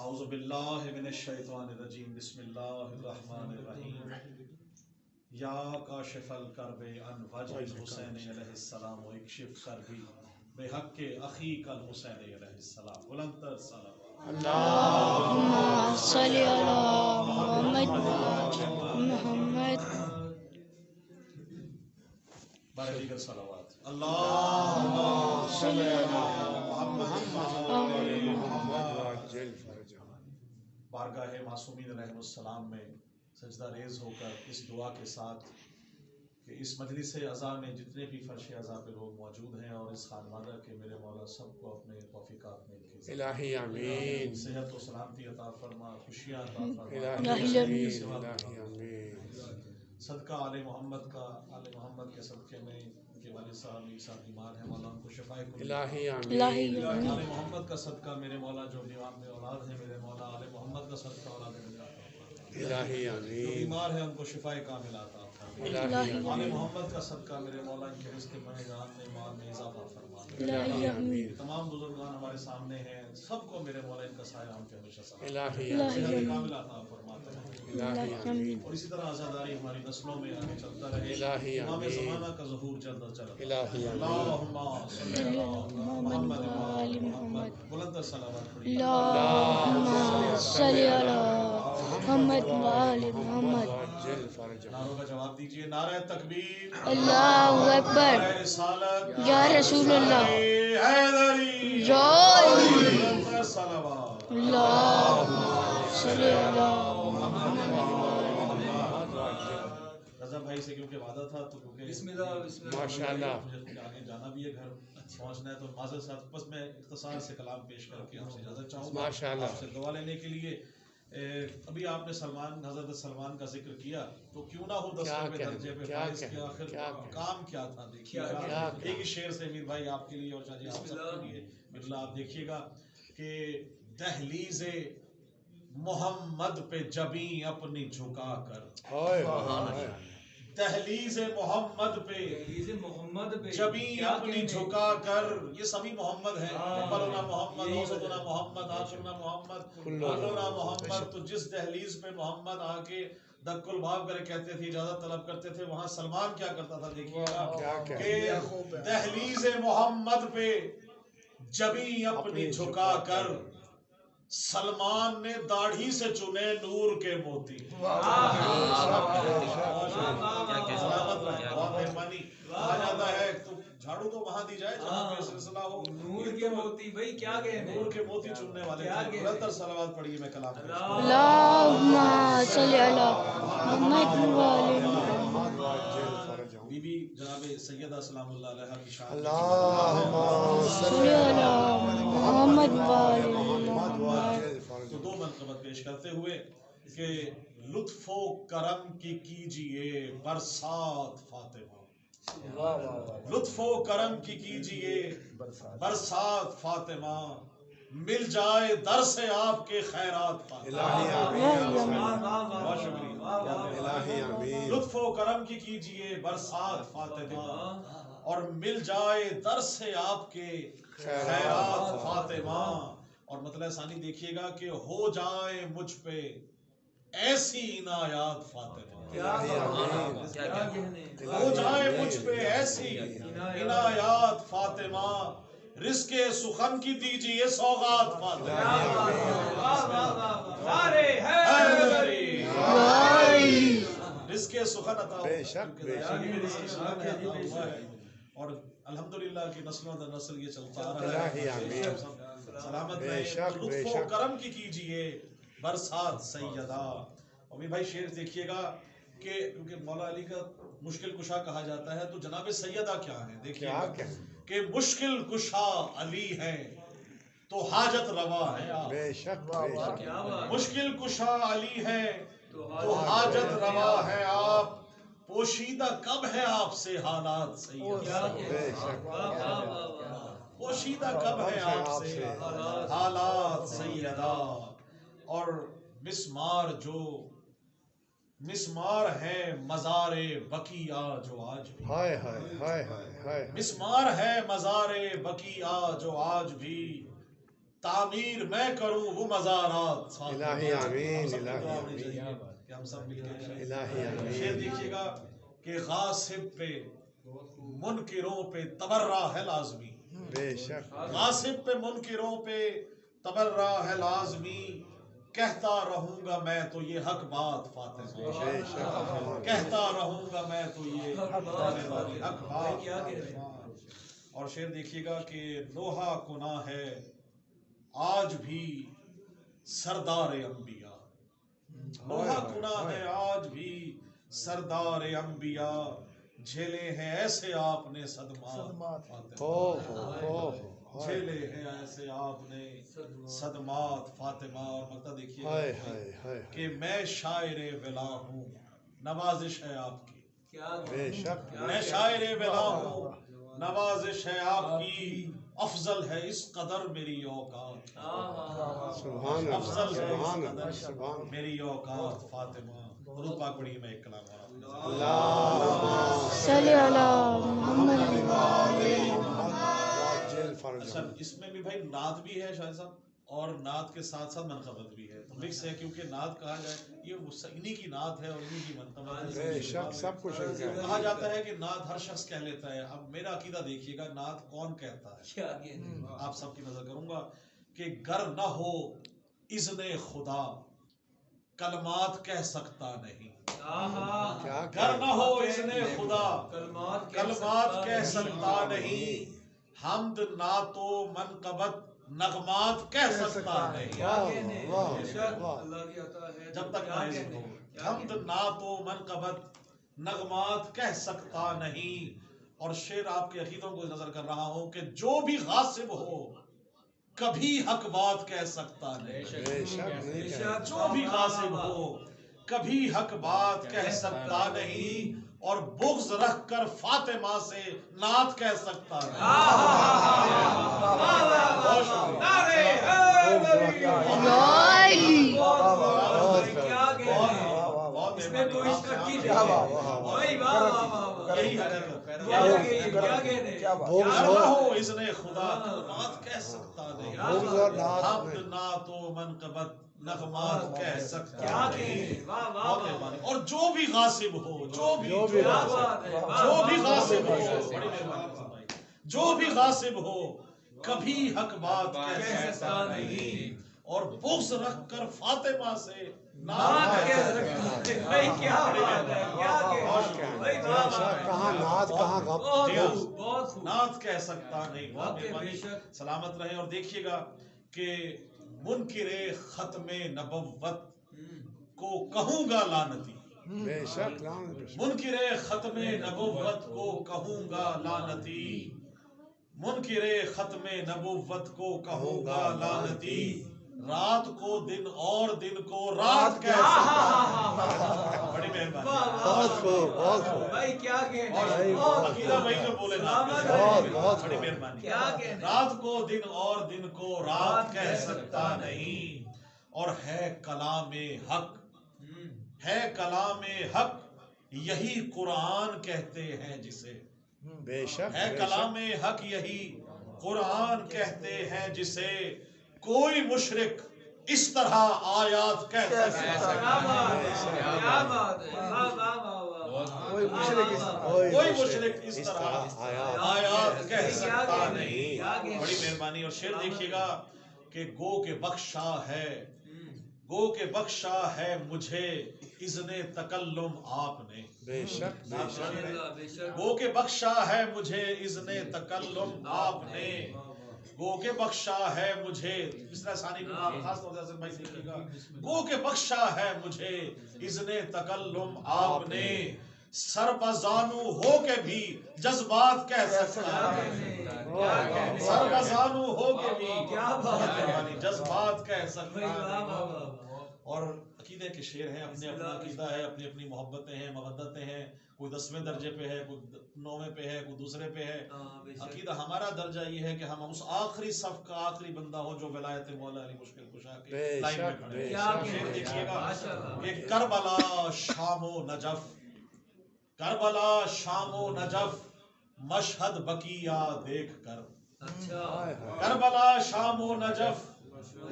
اعوذ باللہ من الشیطان الرجیم بسم اللہ الرحمن الرحیم یا کاشف الکرب عن وجہ الحسین علیہ السلام و اکشف کربی بحق اخیک الحسین علیہ السلام بلندتر صلوات اللہم صلی علی محمد بارے دیگر صلوات اللہم صلی علی محمد بارگاہ معصومین علیہ السلام میں سجدہ ریز ہو کر اس دعا کے ساتھ کہ اس مجلس عزا میں جتنے بھی فرش عزا پہ لوگ موجود ہیں اور اس خانوادہ کے میرے مولا سب کو اپنے توفیقات میں الہی آمین، صحت و سلامتی عطا فرما، خوشیاں عطا فرما، الہی آمین، صدقہ آل محمد کا، آل محمد کے صدقے میں ان کے والد صاحب میری صاحب بیمار ہیں، مولا ان کو شفائے کل الہی الہی آمین، آمین، آل محمد کا صدقہ میرے مولا جو بیمار میں اولاد ہے میرے مولا آل محمد کا صدقہ اولاد میں الہی جو آمین، بیمار ہے ان کو شفائے کامل عطا فرما، الہی آل آمین، محمد کا صدقہ میرے مولا ان کے رزق میں جان میں مال میں اضافہ فرما، الہی آمین، تمام بزرگان ہمارے سامنے ہیں سب کو میرے مولا ان کا سایہ ہم پہ ہمیشہ سلام الہی الہی صحت آمین، کامل عطا فرماتے ہیں الہی آمین، اور اسی طرح آزاداری ہماری نسلوں میں آگے چلتا رہے، الہی امام آمین، زمانہ کا ظہور جلد از جلد الہی آمین، اللہم صلی علی محمد آل محمد محمد، بلند صلوات پڑھیے اللہم صلی علی محمد وآل محمد، وعجل فرجہ، نعروں کا جواب دیجئے، نعرہ تکبیر، اللہ اکبر، نعرہ رسالت، یا رسول اللہ، حیدری، یا علی، بلند صلوات اللہم صلی علی رضا بھائی سے کیونکہ وعدہ تھا تو کیونکہ ماشاءاللہ، مجھے آگے جانا بھی ہے، گھر پہنچنا ہے، تو معذرت صاحب بس میں اختصار سے کلام پیش کر کے آپ سے اجازت چاہوں گا ماشاءاللہ، آپ سے دعا لینے کے لیے۔ ابھی آپ نے حضرت سلمان کا ذکر کیا تو کیوں نہ ہو 10ویں درجے پہ فائز کے آخر کام کیا تھا دیکھیے گا، ایک ہی شعر سے امیر بھائی آپ کے لیے اور شاہ جی آپ سب کے لیے بسم اللہ آپ دیکھیے گا کہ دہلیز محمد پہ جبیں اپنی جھکا کر، دہلیز محمد پہ جبیں اپنی جھکا کر، یہ سبھی محمد ہیں، اولنا محمد، اوسطنا محمد، آخرنا محمد، کلنا محمد، تو جس دہلیز پہ محمد آ کے دک الباب کر کہتے تھے اجازت طلب کرتے تھے، وہاں سلمان کیا کرتا تھا دیکھیے گا کہ دہلیز محمد پہ جبیں اپنی جھکا کر سلمان نے داڑھی سے چنے نور کے موتی۔ سلامت رہے، بہت مہربانی۔ کہا جاتا ہے تو جھاڑو تو وہاں دی جائے جہاں پہ سلسلہ ہو، نور کے موتی بھائی کیا کہنے، نور کے موتی چننے والے تھے۔ بلندر صلوات پڑھیے، میں کلام پیش کرتا ہوں۔ اللہم صلی علی محمد وآل محمد، بی بی جناب سیدہ سلام اللہ علیہ کی شان صلی علی محمد وآل محمد، تو دو منقبت پیش کرتے ہوئے کہ لطف و کرم کی کیجئے برسات فاطمہ، لطف و کرم کی کیجئے برسات فاطمہ، مل جائے در سے آپ کے خیرات فاطمہ۔ بہت شکریہ۔ لطف و کرم کی کیجئے برسات فاطمہ، اور مل جائے در سے آپ کے خیرات فاطمہ، اور مطلع ثانی دیکھیے گا کہ ہو جائے مجھ پہ ایسی عنایات فاطمہ، ہو جائے مجھ پہ ایسی عنایات فاطمہ، رزق سخن کی دیجئے سوغات فاطمہ۔ رزق سخن عطا ہوا ہے، اور الحمدللہ کی نسلوں در نسل یہ چلتا آ رہا ہے، سلامت رہے۔ لطف و کرم کی کیجئے برسات سیدہ۔ امیر بھائی شعر دیکھیے گا کہ کیونکہ مولا علی کا مشکل کشا کہا جاتا ہے، تو جناب سیدہ کیا ہے دیکھیے گا کہ مشکل کشا علی ہے تو حاجت روا ہے آپ، مشکل کشا علی ہے تو حاجت روا ہے آپ، پوشیدہ کب ہے آپ سے حالات سیدہ، پوشیدہ کب ہے آپ سے حالات سیدہ، اور مسمار ہے مزار بقیع جو آج بھی، مسمار ہے مزار بقیع جو آج بھی، تعمیر میں کروں وہ مزارات. الہی آمین الہی آمین. آمین کہ ہم سب مل کے الہی شعر آمین. دیکھیے گا کہ غاصب پہ منکروں پہ تبرہ ہے لازمی. بے شک غاصب پہ منکروں پہ تبرہ ہے لازمی. کہتا رہوں گا میں تو یہ حق بات فاطمہ. بے شک کہتا رہوں گا میں تو یہ حق بات. اور شعر دیکھیے گا کہ لوہا کنا ہے آج بھی سردار انبیاء. لوہا کنا ہے آج بھی سردار انبیاء. جھیلے ہیں ایسے آپ نے صدمات. جھیلے ہیں ایسے آپ نے صدمات فاطمہ. اور مقطع دیکھیے گا کہ میں شاعر ولا ہوں نوازش ہے آپ کی. بے شک میں شاعر ولا ہوں نوازش ہے آپ کی. افضل ہے اس قدر میری اوقات. سبحان افضل اللہ ہے اس سبحان قدر اللہ سبحان میری اوقات فاطمہ. درود پاک پڑھیے. میں ایک کلام اللہ صلی اللہ محمد اچھا اس میں بھی بھائی نعت بھی ہے شاہد صاحب اور نعت کے ساتھ ساتھ منقبت بھی ہے. تو مکس ہے کیونکہ نعت کہا جائے یہ انہی کی نعت ہے اور انہی کی منقبت ہے. بے شک سب کچھ ان کا ہے. کہا جاتا ہے کہ نعت ہر شخص کہہ لیتا ہے. اب میرا عقیدہ دیکھیے گا نعت کون کہتا ہے. آپ سب کی نظر کروں گا کہ گر نہ ہو اذن خدا کلمات کہہ سکتا نہیں. گر نہ ہو اذن خدا کلمات کہہ سکتا نہیں. حمد نعت و منقبت نغمات کہہ سکتا نہیں. جب تک نائزن ہو حمد نعت و منقبت نغمات کہہ سکتا نہیں. اور شعر آپ کے عقیدوں کو نظر کر رہا ہوں کہ جو بھی غاصب ہو کبھی حق بات کہہ سکتا نہیں. بے شک نہیں جو بھی غاصب ہو کبھی حق بات کہہ سکتا نہیں. اور بغض رکھ کر فاطمہ سے نعت کہہ سکتا نہیں. بہت خدا کلمات کہہ سکتا نہیں. حمد نعت و منقبت نغمات کہہ سکتا نہیں. اور جو بھی غاصب ہو جو بھی غاصب ہو جو بھی غاصب ہو کبھی حق بات کہہ سکتا نہیں. اور بغض رکھ کر فاطمہ سے نعت کہہ سکتا نہیں. کہاں نعت کہاں غب. نعت کہہ سکتا نہیں. بہت مہربانی سلامت رہے. اور دیکھیے گا کہ منکر ختم نبوت کو کہوں گا لعنتی. بے شک منکر ختم نبوت کو کہوں گا لعنتی. منکر ختم نبوت کو کہوں گا لعنتی. رات کو دن اور دن کو رات کہہ سکتا. بڑی مہربانی. بہت خوب بہت خوب بھائی کیا عقیدہ بھائی جو بولے بڑی مہربانی. رات کو دن اور دن کو رات کہہ سکتا نہیں. اور ہے کلام حق ہے کلام حق یہی قرآن کہتے ہیں جسے. بے شک ہے کلام حق یہی قرآن کہتے ہیں جسے. کوئی مشرک اس طرح آیات کہہ سکتا کوئی مشرک اس طرح آیات کہہ سکتا نہیں. بڑی مہربانی. اور شعر دیکھیے گا کہ گو کے بخشا ہے مجھے اذن تکلم آپ نے. بے شک گو کے بخشا ہے مجھے اذن تکلم آپ نے. گو کے بخشا ہے مجھے اس طرح ثانی خاص طور سے بھائی دیکھیے گا. گو کے بخشا ہے مجھے اذن تکلم آپ نے. سر بزانو ہو کے بھی جذبات کہہ سکتا ہے. سر بزانو ہو کے بھی جذبات کہہ سکتا ہے. اور عقیدے کے شعر ہیں. اپنے اپنا عقیدہ ہے. اپنی اپنی محبتیں ہیں محبتیں ہیں. کوئی 10ویں درجے پہ ہے کوئی 9ویں پہ ہے کوئی دوسرے پہ ہے. عقیدہ ہمارا درجہ یہ ہے کہ ہم اس آخری صف کا آخری بندہ ہو جو ولایت مولا علی مشکل کشا کے لائن میں کھڑے ہیں. دیکھیے گا کہ کربلا شام و نجف کربلا شام و نجف مشہد بقیہ دیکھ کر کربلا شام و نجف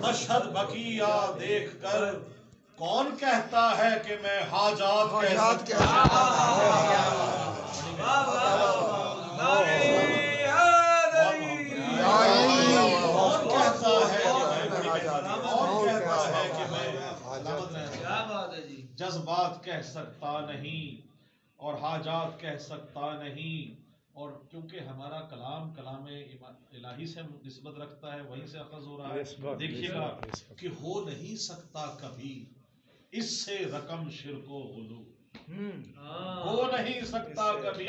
مشہد بقیہ دیکھ کر کون کہتا ہے کہ میں حاجات کہہ سکتا جذبات کہہ سکتا نہیں اور حاجات کہہ سکتا نہیں. اور کیونکہ ہمارا کلام الہی سے نسبت رکھتا ہے، وہیں سے اخذ ہو رہا ہے. دیکھیے گا کہ ہو نہیں سکتا کبھی اس سے رقم شرک و غلو، ہو نہیں سکتا کبھی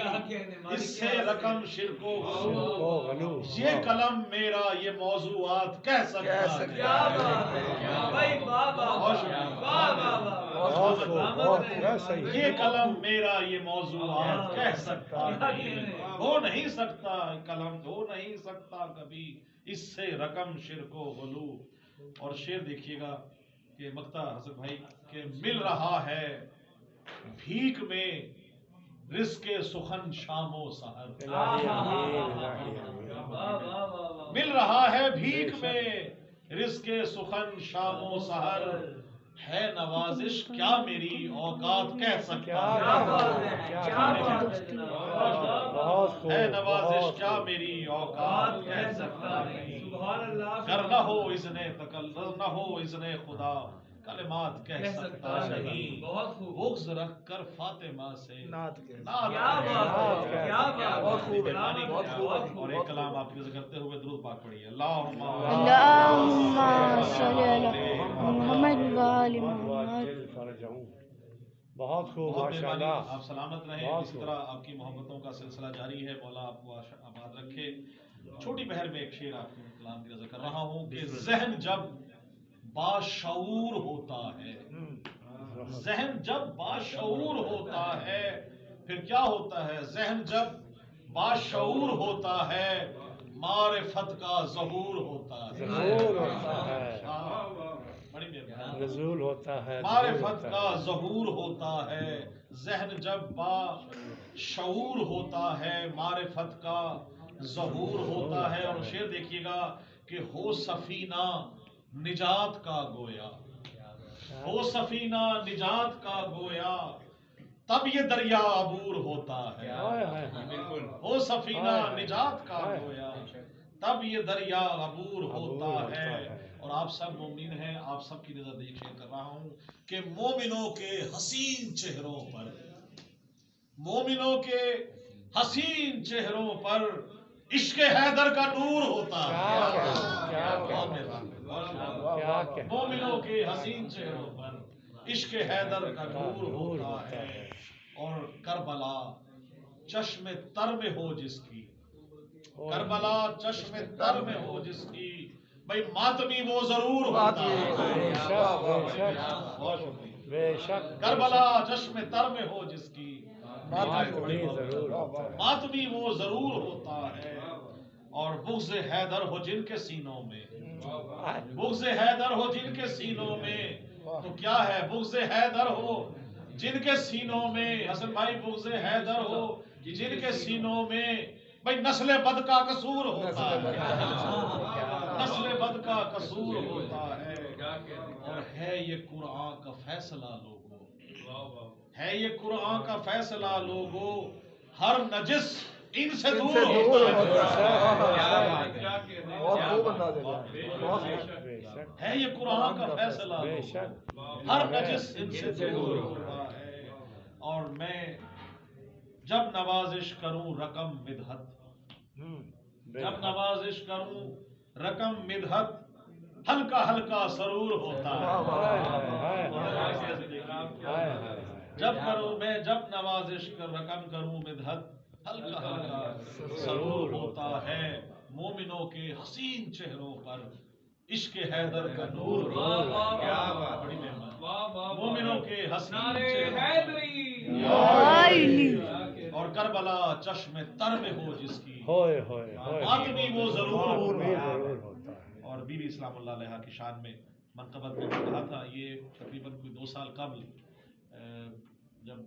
اس سے رقم شرک و غلو. یہ قلم میرا یہ موضوعات کہہ سکتا ہے. یہ قلم میرا یہ موضوعات کہہ سکتا ہے. ہو نہیں سکتا قلم، ہو نہیں سکتا کبھی اس سے رقم شرک و غلو. اور شعر دیکھیے گا کہ مقطع حسن بھائی کہ مل رہا ہے بھیک میں رزق سخن شام و سحر. مل رہا ہے بھیک میں رزق سخن شام و سحر. ہے نوازش کیا میری اوقات کہہ سکتا ہے. نوازش کیا میری اوقات کہہ سکتا نہیں. گر نہ ہو اذن تکلم، نہ ہو اذن خدا کلمات کہہ سکتا نہیں. بغض رکھ کر فاطمہ سے اور ایک کلام آپ کے ذکر کرتے ہوئے درود پاک پڑھیے. اللہم صلی علی محمد و آل محمد. بہت خوب، ماشاءاللہ. آپ سلامت رہیں. اسی طرح آپ کی محبتوں کا سلسلہ جاری ہے. مولا آپ کو آباد رکھے. چھوٹی بہر میں ایک شعر آپ کے کلام کی نظر کر رہا ہوں کہ ذہن جب باشعور ہوتا ہے، ذہن جب باشعور ہوتا ہے پھر کیا ہوتا ہے؟ ذہن جب باشعور ہوتا ہے معرفت کا ظہور ہوتا ہے. نزول ہوتا ہے، معرفت کا ظہور ہوتا ہے. ذہن جب باشعور ہوتا ہے معرفت کا ظہور ہوتا ہے. اور شعر دیکھیے گا کہ ہو سفینہ نجات کا گویا، ہو سفینہ نجات کا گویا تب یہ دریا عبور ہوتا ہے. ہو سفینہ نجات کا گویا تب یہ دریا عبور ہوتا ہے. اور آپ سب مومن ہیں، آپ سب کی نظر دیکھ کر رہا ہوں کہ مومنوں کے حسین چہروں پر، مومنوں کے حسین چہروں پر عشق حیدر کا نور ہوتا ہے. مومنوں کے حسین چہروں پر عشق حیدر کا نور ہوتا ہے. اور کربلا چشم تر میں ہو جس کی، کربلا چشم تر میں ہو جس کی، بھائی ماتمی وہ ضرور ہوتا ہے. کربلا چشم تر میں ہو جس کی ماتمی وہ ضرور ہوتا ہے. اور بغض حیدر ہو جن کے سینوں میں، بغض حیدر ہو جن کے سینوں میں تو کیا ہے؟ بغض حیدر ہو جن کے سینوں میں حسن بھائی، بغض حیدر ہو جن کے سینوں میں بھائی نسل بد کا قصور ہوتا ہے، نسل بد کا قصور ہوتا ہے. اور ہے یہ قرآن کا فیصلہ لوگو، ہے یہ قرآن کا فیصلہ لوگو، ہر نجس ان سے دور ہوتا ہے. یہ قرآن کا فیصلہ ہر نجس ان سے دور ہوتا ہے. اور میں جب نوازش کروں رقم مدحت، جب نوازش کروں رقم مدحت ہلکا ہلکا سرور ہوتا ہے. جب کروں میں، جب نوازش کر رقم کروں مدحت ہلکا ہلکا سرور ہوتا ہے. مومنوں کے حسین چہروں پر عشق حیدر کا نور ہوتا ہے. بڑی مہربانی. مومنوں کے حسین چہروں اور کربلا چشم تر میں ہو جس کی آدمی وہ ضرور ہوتا ہے. اور بی بی اسلام اللہ علیہ کی شان میں منقبت میں کہا تھا، یہ تقریباً کوئی 2 سال قبل جب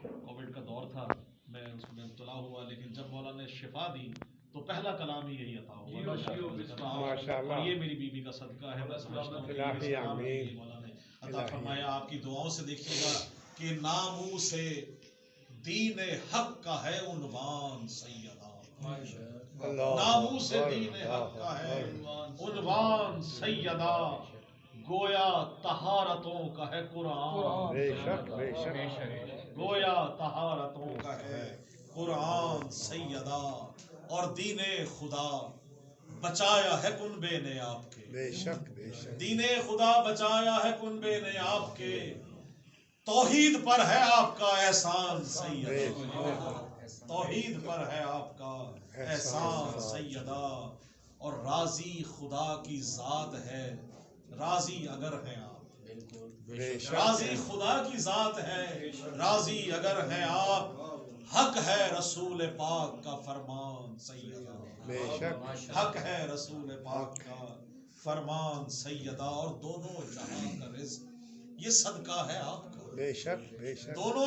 کووڈ کا دور تھا میں اس میں مبتلا ہوا، لیکن جب مولا نے شفا دی تو پہلا کلام ہی یہی عطا ہوا ماشاءاللہ۔ اور یہ میری بیوی کا صدقہ ہے، میں سمجھتا ہوں کہ الہی یہ اسلام آمین۔ کی مولا نے عطا فرمایا۔ آپ کی دعاؤں سے دیکھیے گا کہ ناموں سے دین حق کا ہے عنوان سیدہ، ناموں سے دین حق کا ہے عنوان سیدہ، گویا طہارتوں کا ہے قرآن، بے شک بے شک، گویا طہارتوں کا ہے قرآن سیدہ، اور دین خدا بچایا ہے کنبے نے آپ کے، بے شک بے شک، دین خدا بچایا ہے کنبے نے آپ کے، توحید پر ہے آپ کا احسان سیدہ، توحید پر ہے آپ کا احسان سیدہ، اور راضی خدا کی ذات ہے، راضی اگر ہیں آپ، بے شک، راضی خدا کی ذات ہے، راضی اگر ہیں آپ، حق ہے رسول پاک کا فرمان سیدہ، بے شک، حق ہے رسول پاک کا فرمان سیدہ، اور دونوں جہاں کا رزق یہ صدقہ ہے آپ کا، بے شک بے شک، دونوں